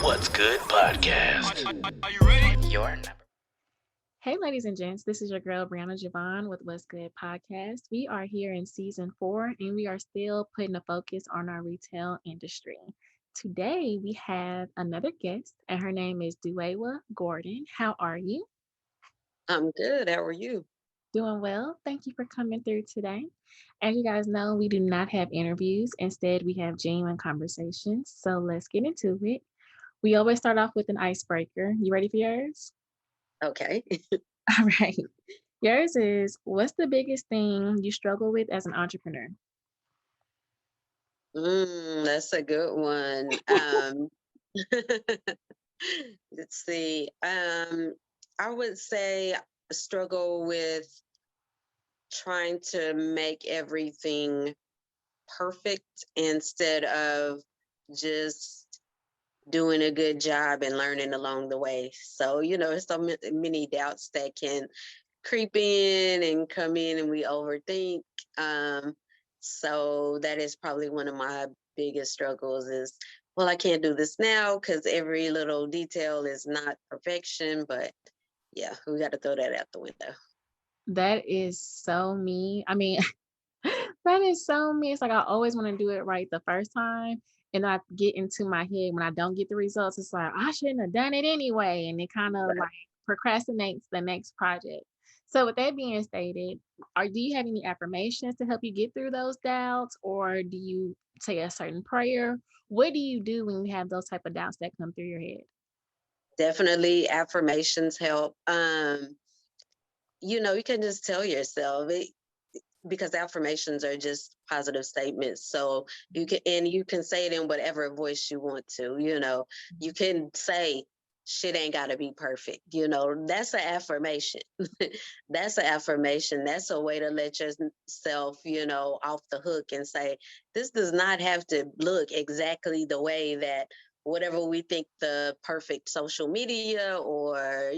What's Good podcast. Are you ready? Your number. Hey, ladies and gents, this is your girl, Brianna Javon with What's Good podcast. We are here in season 4 and we are still putting a focus on our retail industry. Today, we have another guest, and her name is DueWa Gordon. How are you? I'm good. How are you? Doing well. Thank you for coming through today. As you guys know, we do not have interviews. Instead, we have genuine conversations. So let's get into it. We always start off with an icebreaker. You ready for yours? Okay. All right. Yours is, what's the biggest thing you struggle with as an entrepreneur? That's a good one. Let's see. I would say struggle with trying to make everything perfect instead of just doing a good job and learning along the way. So, there's so many doubts that can creep in and come in and we overthink. So that is probably one of my biggest struggles is, well, I can't do this now because every little detail is not perfection, but yeah, we got to throw that out the window. That is so me. I mean, that is so me. It's like I always want to do it right the first time. And I get into my head when I don't get the results. It's like, I shouldn't have done it anyway. And it kind of Right. like procrastinates the next project. So with that being stated, do you have any affirmations to help you get through those doubts? Or do you say a certain prayer? What do you do when you have those type of doubts that come through your head? Definitely affirmations help. You can just tell yourself it, because affirmations are just positive statements. So you can say it in whatever voice you want to. You can say shit ain't gotta be perfect. That's an affirmation. That's an affirmation. That's a way to let yourself, off the hook and say, this does not have to look exactly the way that whatever we think the perfect social media or,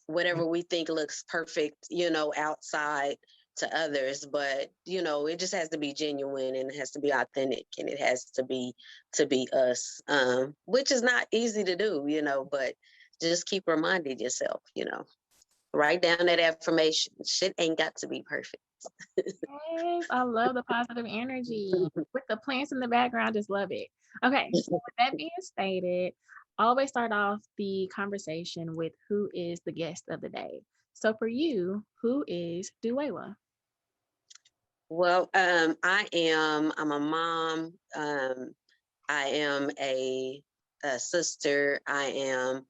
whatever we think looks perfect, outside to others. But, it just has to be genuine and it has to be authentic and it has to be us, which is not easy to do, but just keep reminding yourself, write down that affirmation. Shit ain't got to be perfect. Yes, I love the positive energy with the plants in the background. Just love it. Okay, so with that being stated, always start off the conversation with who is the guest of the day. So for you, who is DueWa? Well, I'm a mom. I am a sister. I am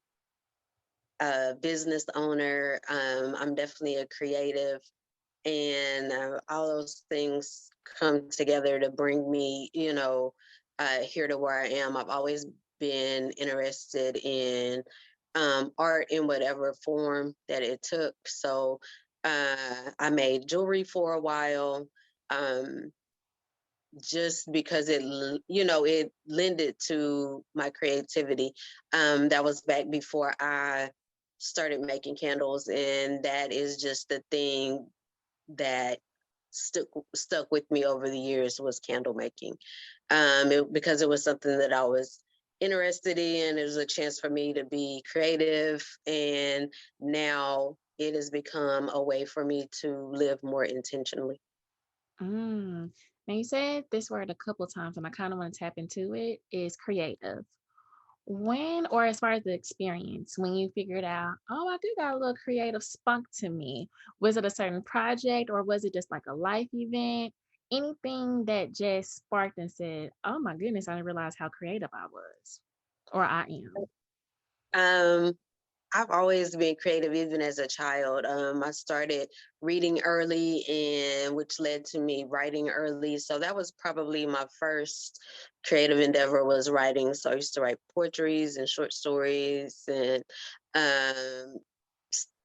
a business owner. I'm definitely a creative, and all those things come together to bring me, here to where I am. I've always been interested in art in whatever form that it took. So I made jewelry for a while. Just because it lended to my creativity. That was back before I started making candles, and that is just the thing that stuck with me over the years was candle making, because it was something that I was interested in. It was a chance for me to be creative, and now it has become a way for me to live more intentionally. Mm. Now you said this word a couple times, and I kind of want to tap into it. Is creative. When, or as far as the experience, when you figured out, oh, I do got a little creative spunk to me. Was it a certain project, or was it just like a life event? Anything that just sparked and said, oh my goodness, I didn't realize how creative I was, or I am. Um, I've always been creative, even as a child. I started reading early, and which led to me writing early. So that was probably my first creative endeavor was writing. So I used to write poetries and short stories and um,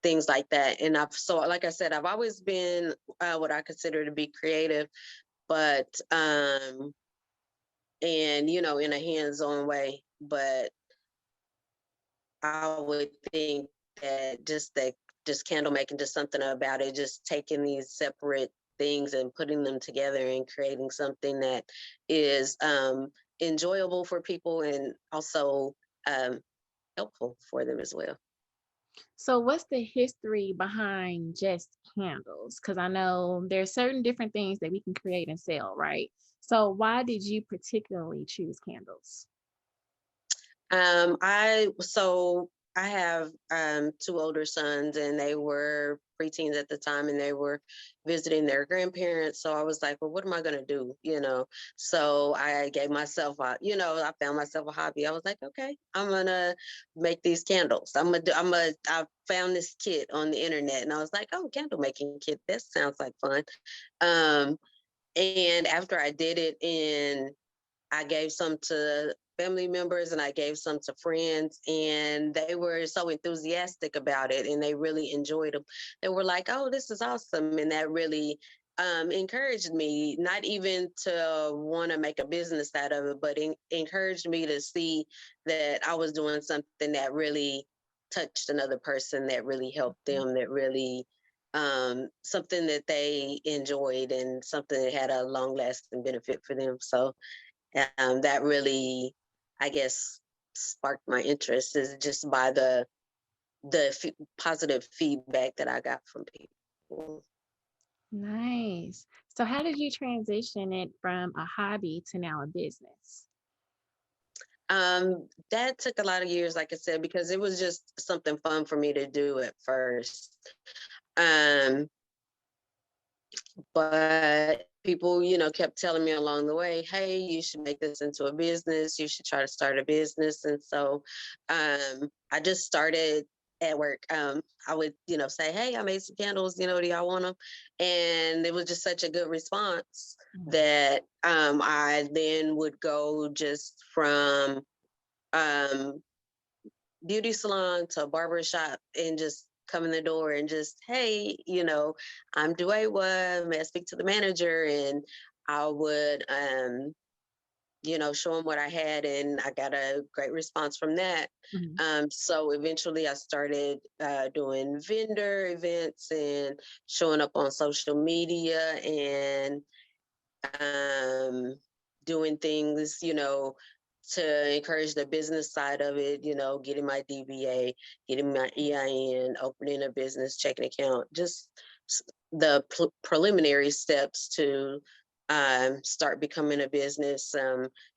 things like that. And like I said, I've always been what I consider to be creative, but and in a hands-on way. But I would think that just candle making, just something about it, just taking these separate things and putting them together and creating something that is enjoyable for people and also helpful for them as well. So, what's the history behind just candles? Because I know there's certain different things that we can create and sell, right? So, why did you particularly choose candles? I have two older sons, and they were preteens at the time, and they were visiting their grandparents. So I was like, well, what am I gonna do? So I gave myself I found myself a hobby. I was like, okay, I'm gonna make these candles. I found this kit on the internet, and I was like, oh, candle making kit. That sounds like fun. Um, and after I did it, and I gave some to family members and I gave some to friends, and they were so enthusiastic about it and they really enjoyed them. They were like, oh, this is awesome. And that really encouraged me, not even to want to make a business out of it, but encouraged me to see that I was doing something that really touched another person, that really helped Mhm. them, that really something that they enjoyed and something that had a long lasting benefit for them. So that really, I guess, sparked my interest is just by the positive feedback that I got from people. Nice. So, how did you transition it from a hobby to now a business? That took a lot of years, like I said, because it was just something fun for me to do at first. Um, but people, kept telling me along the way, hey, you should make this into a business. You should try to start a business. And so I just started at work. I would, say, hey, I made some candles, do y'all want them? And it was just such a good response Mhm. that I then would go just from um, beauty salon to barber shop and just come in the door and just, hey, I'm DueWa, may I speak to the manager? And I would, show them what I had, and I got a great response from that. Mhm. So eventually I started doing vendor events and showing up on social media and um, doing things, to encourage the business side of it, getting my DBA, getting my EIN, opening a business checking account, just the preliminary steps to start becoming a business,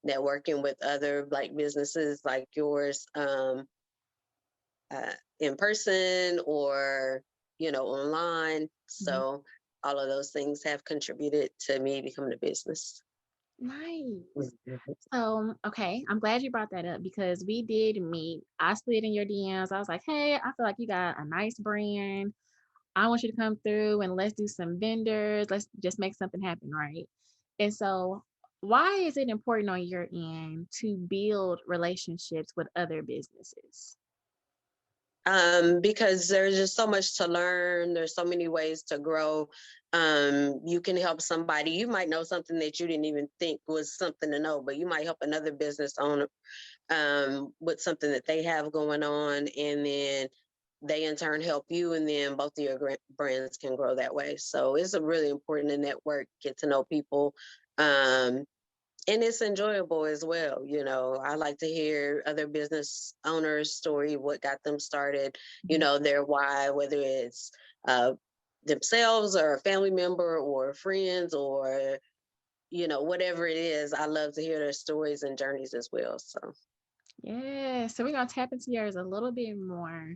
networking with other Black businesses like yours, in person or, online. Mhm. So all of those things have contributed to me becoming a business. Nice. Mhm. So, okay, I'm glad you brought that up because we did meet. I slid in your DMs. I was like, hey, I feel like you got a nice brand. I want you to come through and let's do some vendors. Let's just make something happen, right? And so, why is it important on your end to build relationships with other businesses? Because there's just so much to learn. There's so many ways to grow. You can help somebody. You might know something that you didn't even think was something to know, but you might help another business owner with something that they have going on, and then they in turn help you, and then both of your brands can grow that way. So it's a really important to network, get to know people. Um, and it's enjoyable as well. I like to hear other business owners' story, what got them started, Mhm. their why, whether it's uh, themselves or a family member or friends or, whatever it is. I love to hear their stories and journeys as well. So, Yeah, so we're gonna tap into yours a little bit more.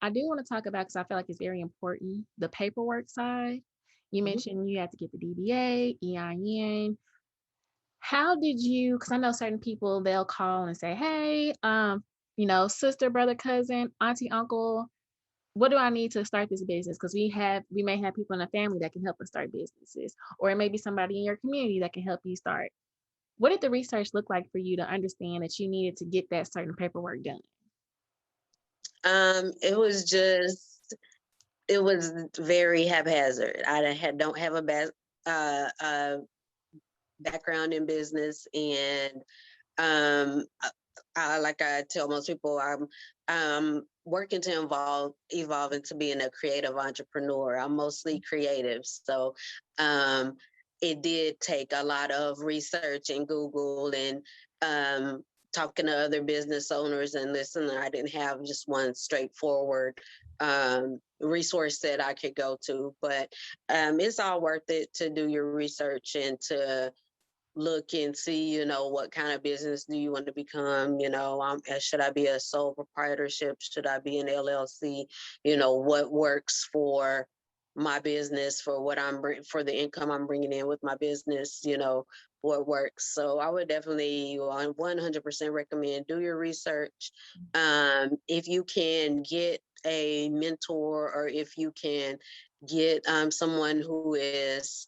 I do want to talk about because I feel like it's very important the paperwork side. You mhm. mentioned you had to get the DBA, EIN. How did you? Because I know certain people they'll call and say, "Hey, sister, brother, cousin, auntie, uncle, what do I need to start this business?" Because we may have people in the family that can help us start businesses, or it may be somebody in your community that can help you start. What did the research look like for you to understand that you needed to get that certain paperwork done? It was just, it was very haphazard. Don't have a background in business, and like I tell most people, I'm working to evolve into being a creative entrepreneur. I'm mostly creative, so um, it did take a lot of research and Google and talking to other business owners and listen, I didn't have just one straightforward resource that I could go to, but it's all worth it to do your research and to look and see, what kind of business do you want to become? Should I be a sole proprietorship? Should I be an LLC? What works for my business, for what for the income I'm bringing in with my business, what works. So I would definitely 100% recommend do your research. If you can get a mentor, or if you can get someone who is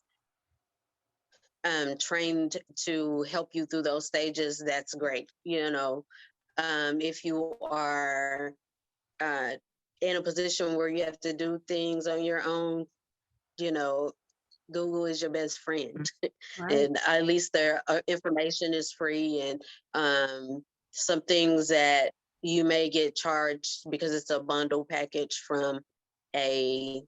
trained to help you through those stages, that's great. If you are uh, in a position where you have to do things on your own, you know, Google is your best friend. Right. And at least their information is free, and some things that you may get charged because it's a bundle package from a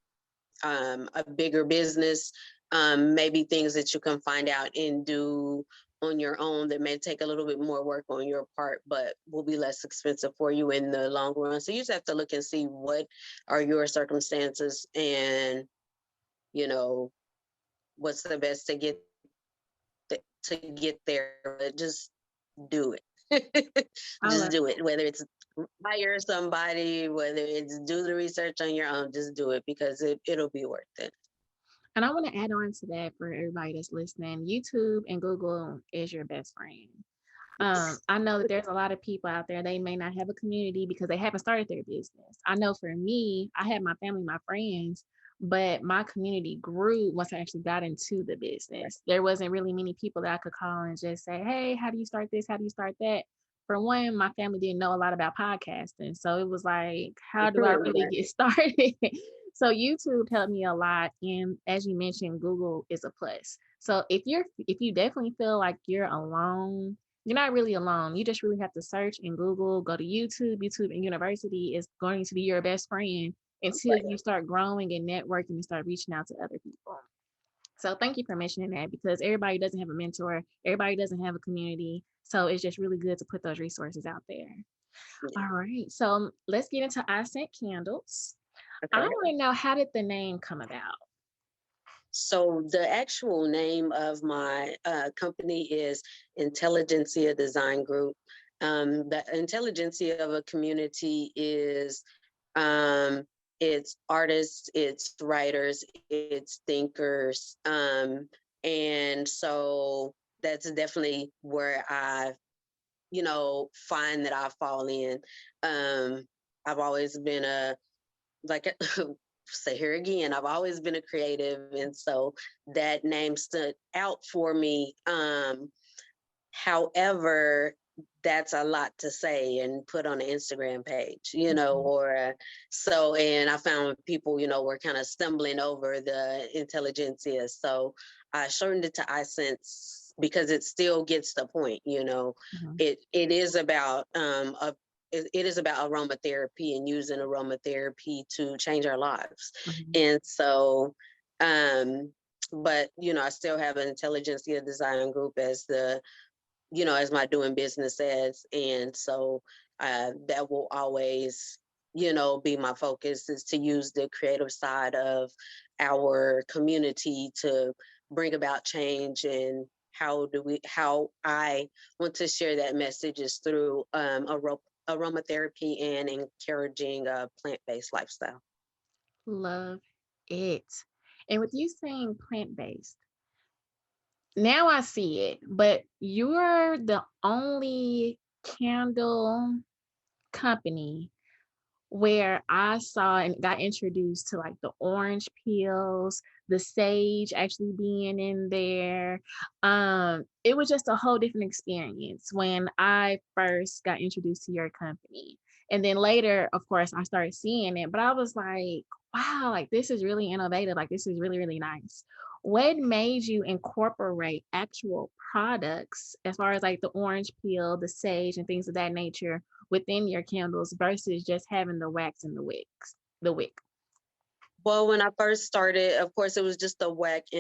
bigger business, maybe things that you can find out and do on your own that may take a little bit more work on your part, but will be less expensive for you in the long run. So you just have to look and see what are your circumstances, and what's the best to get there. But just do it. I Just love do it. Whether it's hire somebody, whether it's do the research on your own, just do it, because it'll be worth it. And I want to add on to that for everybody that's listening. YouTube and Google is your best friend. I know that there's a lot of people out there, they may not have a community because they haven't started their business. I know for me, I had my family, my friends, but my community grew once I actually got into the business. There wasn't really many people that I could call and just say, hey, how do you start this? How do you start that? For one, my family didn't know a lot about podcasting. So it was like, how do I really Right. get started? So YouTube helped me a lot. And as you mentioned, Google is a plus. So if you definitely feel like you're alone, you're not really alone. You just really have to search in Google, go to YouTube. YouTube and University is going to be your best friend until you start growing and networking and start reaching out to other people. So thank you for mentioning that, because everybody doesn't have a mentor, everybody doesn't have a community. So it's just really good to put those resources out there. Yeah. All right. So let's get into Iscents Candles. I Okay. want to know, how did the name come about? So the actual name of my company is Intelligentsia Design Group. The intelligentsia of a community is um, it's artists, it's writers, it's thinkers, and so that's definitely where I, find that I fall in. I've always been like say here again, I've always been a creative, and so that name stood out for me. However, that's a lot to say and put on an Instagram page, or so. And I found people, were kind of stumbling over the intelligentsia. So I shortened it to Iscents because it still gets the point, Mhm. it is about it is about aromatherapy and using aromatherapy to change our lives. Mhm. And so, but I still have an intelligentsia design group as as my doing business as. And so that will always, be my focus, is to use the creative side of our community to bring about change. And how I want to share that message is through aromatherapy and encouraging a plant-based lifestyle. Love it. And with you saying plant-based, now I see it, but you're the only candle company where I saw and got introduced to like the orange peels, the sage actually being in there. It was just a whole different experience when I first got introduced to your company. And then later, of course, I started seeing it, but I was like, wow, like this is really innovative. Like this is really, really nice. What made you incorporate actual products as far as like the orange peel, the sage, and things of that nature within your candles versus just having the wax and the wick? Well, when I first started, of course, it was just the wax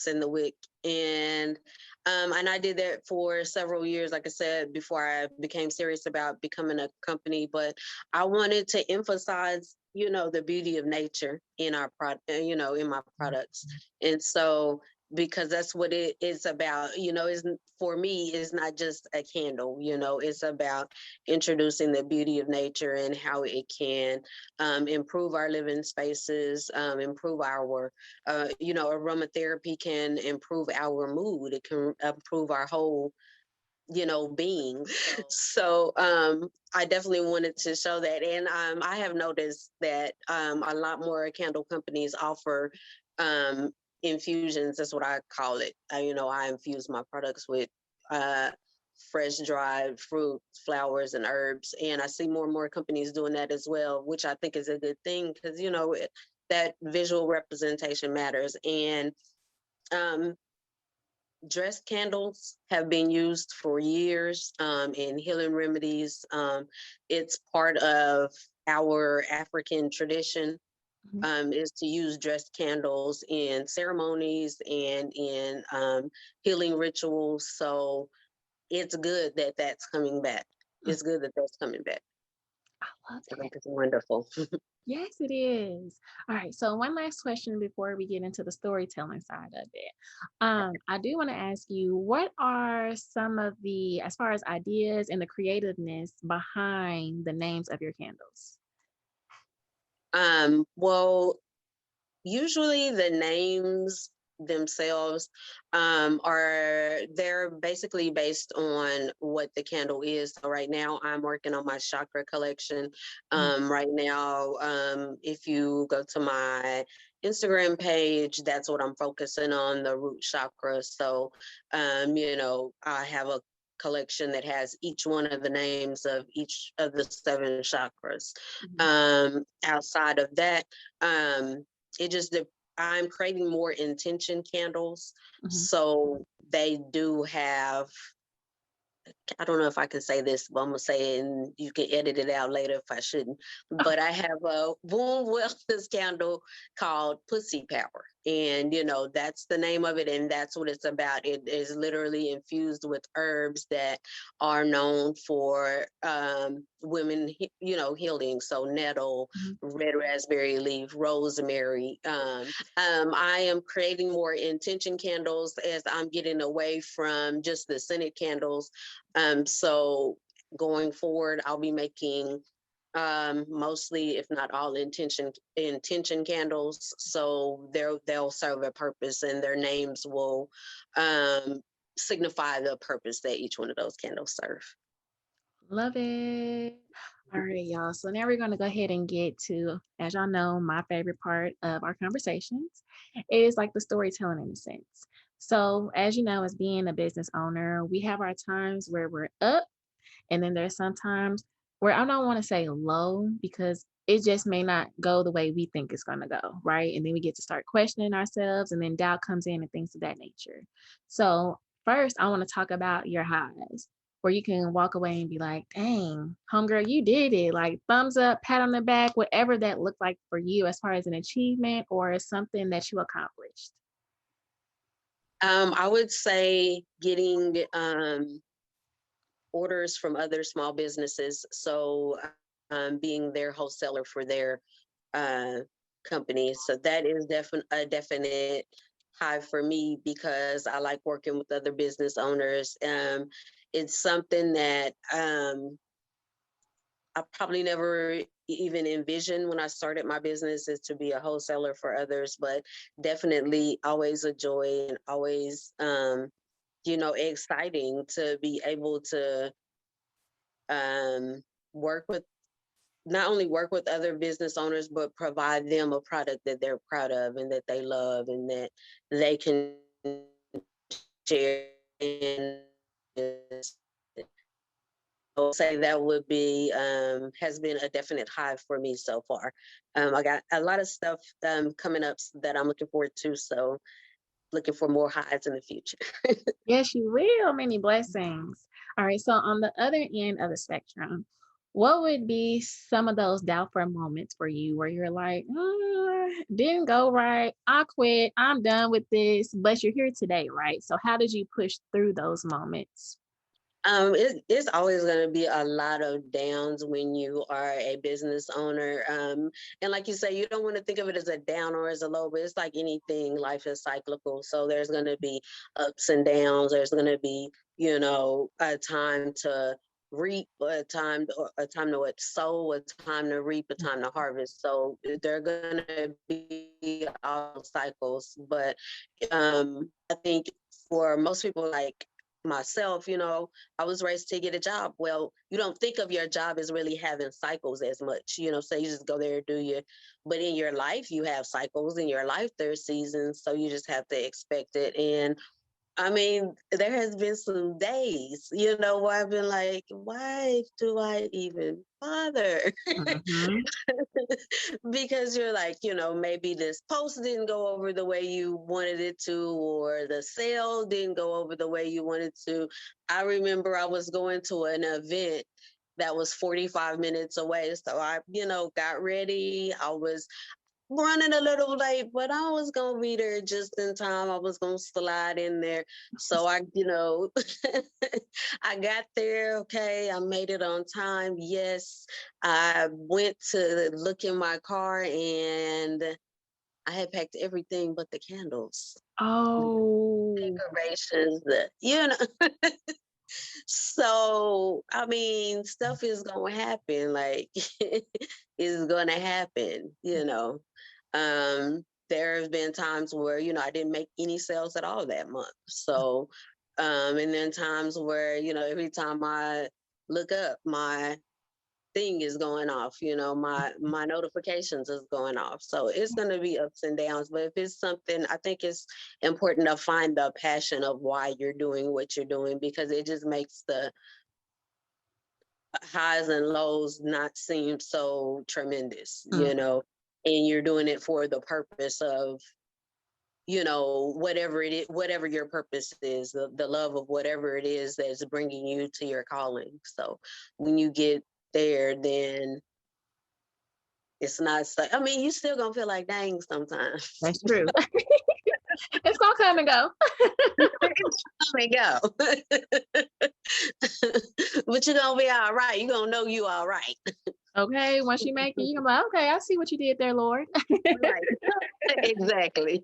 and the wick, and And I did that for several years, like I said, before I became serious about becoming a company. But I wanted to emphasize, the beauty of nature in our product, in my products. And so, because that's what it is about, isn't for me, is not just a candle, it's about introducing the beauty of nature and how it can improve our living spaces, improve our aromatherapy can improve our mood. It can improve our whole, being. So I definitely wanted to show that. And I have noticed that a lot more candle companies offer um, infusions. That's what I call it. I infuse my products with uh, fresh dried fruit, flowers, and herbs. And I see more and more companies doing that as well, which I think is a good thing because, that visual representation matters. And um, dressed candles have been used for years in healing remedies. It's part of our African tradition, Mhm. is to use dressed candles in ceremonies and in healing rituals. So it's good that that's coming back. Mm, It's good that that's coming back. I love I that. think it's wonderful. Yes, it is. All right. So one last question before we get into the storytelling side of it. I do want to ask you, what are some of the, as far as ideas and the creativeness behind the names of your candles? Well, usually the names themselves are they're basically based on what the candle is. So right now I'm working on my chakra collection. Mm, Right now, if you go to my Instagram page, that's what I'm focusing on, the root chakra. So I have a collection that has each one of the names of each of the seven chakras. mhm, Outside of that, it just I'm creating more intention candles, mhm. so they do have, I don't know if I can say this, but I'm gonna say it and you can edit it out later if I shouldn't. But I have a womb wellness candle called Pussy Power. And that's the name of it, and that's what it's about. It is literally infused with herbs that are known for women, healing. So nettle, Mhm. red raspberry leaf, rosemary. I am creating more intention candles as I'm getting away from just the scented candles. So going forward, I'll be making mostly, if not all, intention candles. So they'll serve a purpose, and their names will um, signify the purpose that each one of those candles serve. Love it. All right, y'all. So now we're going to go ahead and get to, as y'all know, my favorite part of our conversations. It is like the storytelling in a sense. So, as you know, as being a business owner, we have our times where we're up, and then there's sometimes where I don't want to say low because it just may not go the way we think it's going to go, right? And then we get to start questioning ourselves, and then doubt comes in and things of that nature. So, first, I want to talk about your highs where you can walk away and be like, dang, homegirl, you did it. Like, thumbs up, pat on the back, whatever that looked like for you as far as an achievement or something that you accomplished. I would say getting orders from other small businesses. So being their wholesaler for their uh, company. So that is a definite high for me because I like working with other business owners. It's something that I probably never even envisioned when I started my business is to be a wholesaler for others, but definitely always a joy and always, exciting to be able to um, work with not only work with other business owners, but provide them a product that they're proud of and that they love and that they can share. And I'll say that would be has been a definite high for me so far. I got a lot of stuff coming up that I'm looking forward to. So looking for more highs in the future. Yes, you will. Many blessings. All right. So, on the other end of the spectrum, What would be some of those doubtful moments for you where you're like, didn't go right. I quit. I'm done with this. But you're here today, right? So, how did you push through those moments? It's always going to be a lot of downs when you are a business owner. And like you say, you don't want to think of it as a down or as a low, but it's like anything, life is cyclical. So there's going to be ups and downs. There's going to be, a time to reap, a time to what, sow, a time to reap, a time to harvest. So they're going to be all cycles. But I think for most people, like myself, I was raised to get a job. Well, you don't think of your job as really having cycles as much, so you just go there, do you. But in your life, you have cycles. In your life, there's seasons. So you just have to expect it. And I mean, there has been some days, where I've been like, why do I even bother? Mm-hmm. Because you're like, maybe this post didn't go over the way you wanted it to, or the sale didn't go over the way you wanted to. I remember I was going to an event that was 45 minutes away. So I, got ready. I was running a little late, but I was gonna be there just in time. I was gonna slide in there. So I, I got there. Okay, I made it on time. Yes, I went to look in my car and I had packed everything but the candles, Oh, decorations, so I mean, stuff is gonna happen. Like it's gonna happen. There have been times where, I didn't make any sales at all that month. So and then times where, every time I look up, my thing is going off, my notifications is going off. So it's going to be ups and downs. But if it's something, I think it's important to find the passion of why you're doing what you're doing, because it just makes the highs and lows not seem so tremendous, mm, and you're doing it for the purpose of, whatever it is, whatever your purpose is, the love of whatever it is that's bringing you to your calling. So when you get there, then it's not so, I mean, you still gonna feel like dang sometimes. that's true. It's gonna come and go. Come and go. But you're gonna be all right. You're gonna know you all right. Okay, once you make it, you're like, okay, I see what you did there, Lord. Right. Exactly.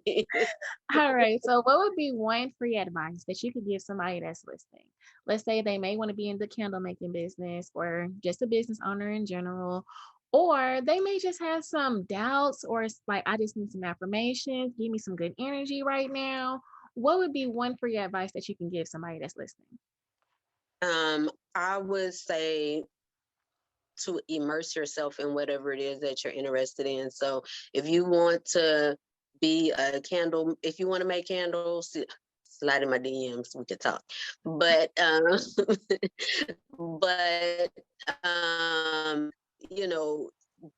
All right. So, what would be one free advice that you could give somebody that's listening? Let's say they may want to be in the candle making business or just a business owner in general, or they may just have some doubts, or it's like, I just need some affirmations, give me some good energy right now. What would be one free advice that you can give somebody that's listening? I would say to immerse yourself in whatever it is that you're interested in. So if you want to be a candle, if you want to make candles, slide in my DMs, we could talk. But but you know,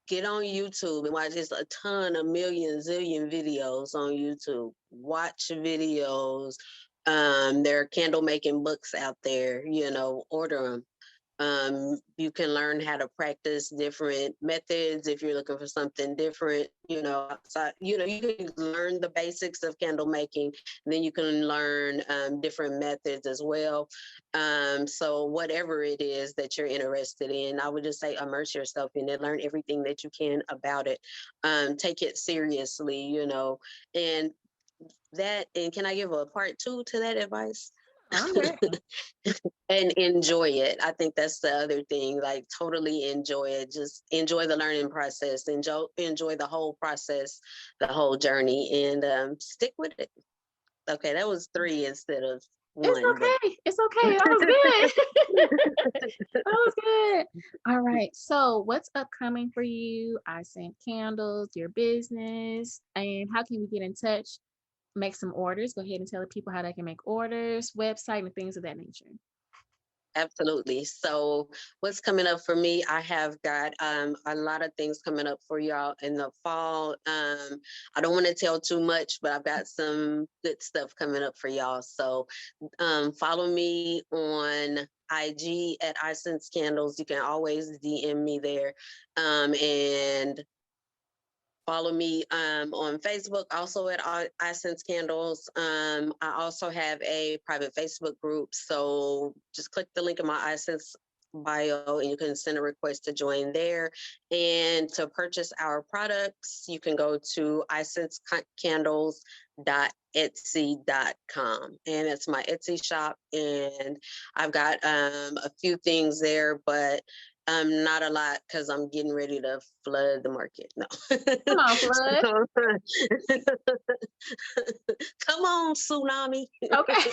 get on YouTube and watch just a ton, a million, zillion videos on YouTube. Watch videos. There are candle making books out there, order them. You can learn how to practice different methods if you're looking for something different, outside, you can learn the basics of candle making, and then you can learn different methods as well. So whatever it is that you're interested in, I would just say immerse yourself in it, learn everything that you can about it, take it seriously, and and can I give a part two to that advice? I'm ready. And enjoy it. I think that's the other thing. Like totally enjoy it. Just enjoy the learning process. Enjoy the whole process, the whole journey, and stick with it. Okay, that was three instead of It's one, but okay. It's okay. That was good. That was good. All right. So, what's upcoming for you? I sent candles, your business, and how can we get in touch? Make some orders. Go ahead and tell the people how they can make orders, website, and things of that nature. Absolutely. So what's coming up for me? I have got a lot of things coming up for y'all in the fall. I don't want to tell too much, but I've got some good stuff coming up for y'all. So follow me on IG at Iscents Candles. You can always DM me there. And follow me on Facebook, also at Iscents Candles. I also have a private Facebook group. So just click the link in my Iscents bio and you can send a request to join there. And to purchase our products, you can go to iscentscandles.etsy.com. And it's my Etsy shop. And I've got a few things there, but not a lot because I'm getting ready to flood the market. No. Come on, Flood. Come on, tsunami. Okay.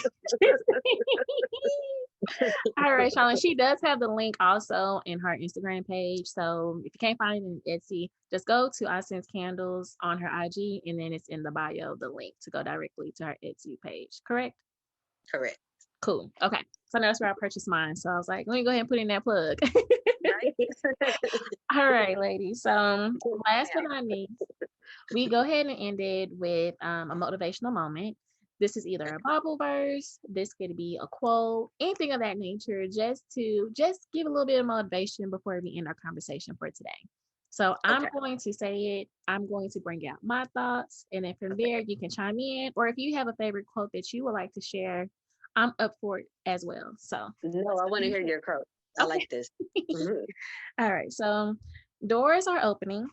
All right, Charlotte. She does have the link also in her Instagram page. So if you can't find it in Etsy, just go to Iscents Candles on her IG, and then it's in the bio, the link to go directly to her Etsy page. Correct? Correct. Cool. Okay. So that's where I purchased mine. So I was like, let me go ahead and put in that plug. Right? All right, ladies. So last but not least, we go ahead and end it with a motivational moment. This is either a Bible verse, this could be a quote, anything of that nature, just give a little bit of motivation before we end our conversation for today. So I'm Okay. going to say it. I'm going to bring out my thoughts, and then from there you can chime in. Or if you have a favorite quote that you would like to share, I'm up for it as well. So No, I want to hear your quote. I okay. like this. Mhm. All right. So doors are opening.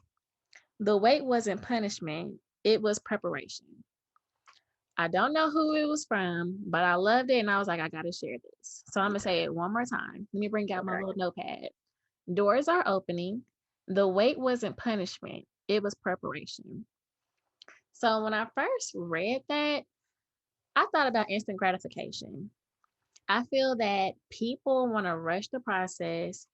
The wait wasn't punishment, it was preparation. I don't know who it was from, but I loved it and I was like, I gotta share this. So I'm gonna say it one more time. Let me bring out my Okay. little notepad. Doors are opening. The wait wasn't punishment, it was preparation. So when I first read that, I thought about instant gratification. I feel that people want to rush the process.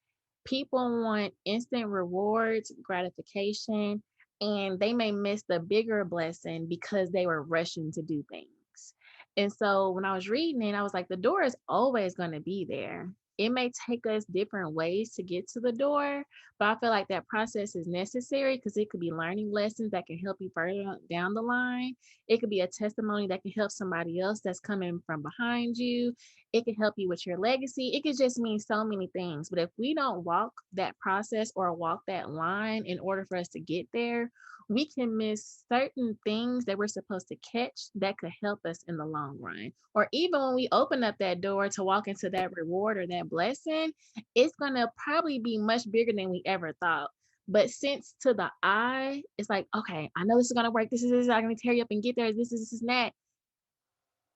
People want instant rewards, gratification, and they may miss the bigger blessing because they were rushing to do things. And so when I was reading it, I was like, the door is always going to be there. It may take us different ways to get to the door, but I feel like that process is necessary because it could be learning lessons that can help you further down the line. It could be a testimony that can help somebody else that's coming from behind you. It could help you with your legacy. It could just mean so many things. But if we don't walk that process or walk that line in order for us to get there, we can miss certain things that we're supposed to catch that could help us in the long run. Or even when we open up that door to walk into that reward or that blessing, it's going to probably be much bigger than we ever thought. But since to the eye, it's like, okay, I know this is going to work. This is I'm going to tear you up and get there. This is that.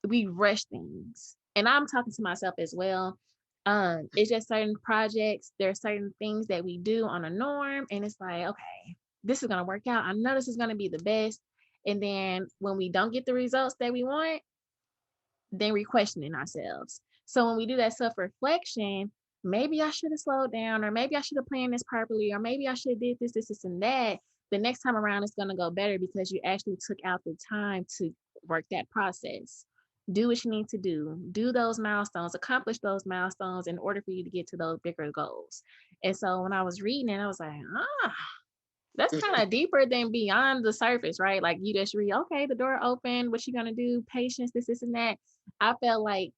We rush things. And I'm talking to myself as well. It's just certain projects, there are certain things that we do on a norm, and it's like, okay, this is gonna work out. I know this is gonna be the best. And then when we don't get the results that we want, then we're questioning ourselves. So when we do that self-reflection, maybe I should have slowed down, or maybe I should have planned this properly, or maybe I should have did this, and that. The next time around it's gonna go better because you actually took out the time to work that process. Do what you need to do those milestones, accomplish those milestones in order for you to get to those bigger goals. And so when I was reading it, I was like, that's kind of deeper than beyond the surface, right? Like you just read, okay, the door open, what you gonna do, patience, this, and that. I felt like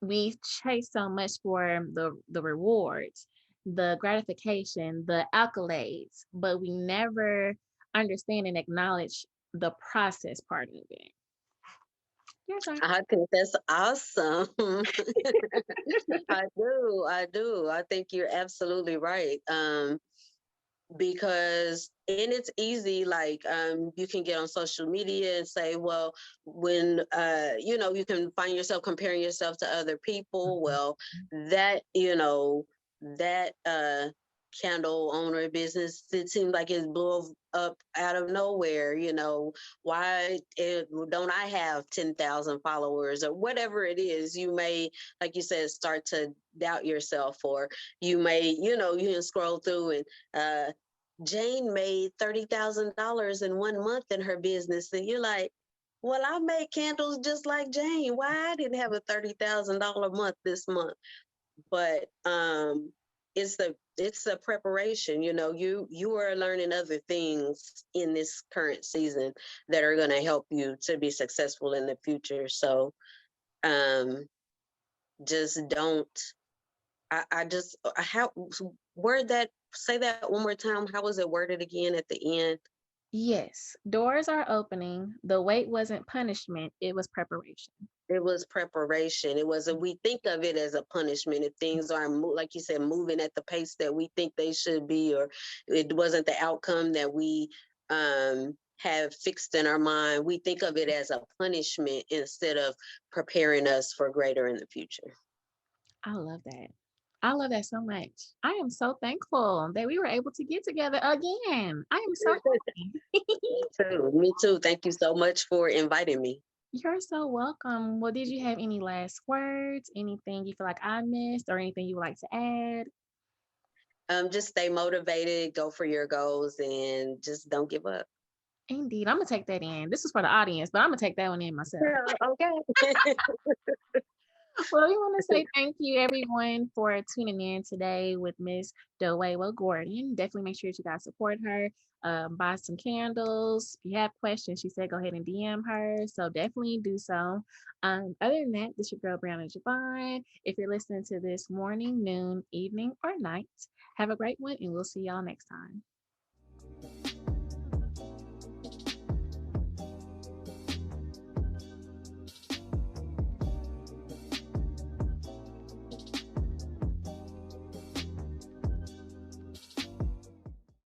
we chase so much for the rewards, the gratification, the accolades, but we never understand and acknowledge the process part of it. Your turn. I think that's awesome. I do. I do. I think you're absolutely right. Because and it's easy, like you can get on social media and say, well, when you can find yourself comparing yourself to other people. Well, that that candle owner business, it seems like it blew up out of nowhere. Don't I have 10,000 followers or whatever it is? You may, like you said, start to doubt yourself, or you may, you can scroll through and Jane made $30,000 in 1 month in her business, and you're like, well, I made candles just like Jane. Why I didn't have a $30,000 month this month? but it's the preparation. You are learning other things in this current season that are going to help you to be successful in the future. So um just don't I just how word that say that one more time. How was it worded again at the end? Yes, doors are opening. The wait wasn't punishment, it was preparation. It was preparation. It wasn't, we think of it as a punishment if things aren't, like you said, moving at the pace that we think they should be, or it wasn't the outcome that we have fixed in our mind. We think of it as a punishment instead of preparing us for greater in the future. I love that. I love that so much. I am so thankful that we were able to get together again. I am so happy. Me too. Me too. Thank you so much for inviting me. You're so welcome. Well, did you have any last words? Anything you feel like I missed or anything you would like to add? Just stay motivated, go for your goals, and just don't give up. Indeed. I'm going to take that in. This is for the audience, but I'm going to take that one in myself. Yeah, okay. Well, we want to say thank you, everyone, for tuning in today with Miss DueWa Gordon. Definitely make sure that you guys support her. Buy some candles. If you have questions, she said go ahead and DM her. So definitely do so. Other than that, this is your girl, Brianna Javon. If you're listening to this morning, noon, evening, or night, have a great one, and we'll see y'all next time.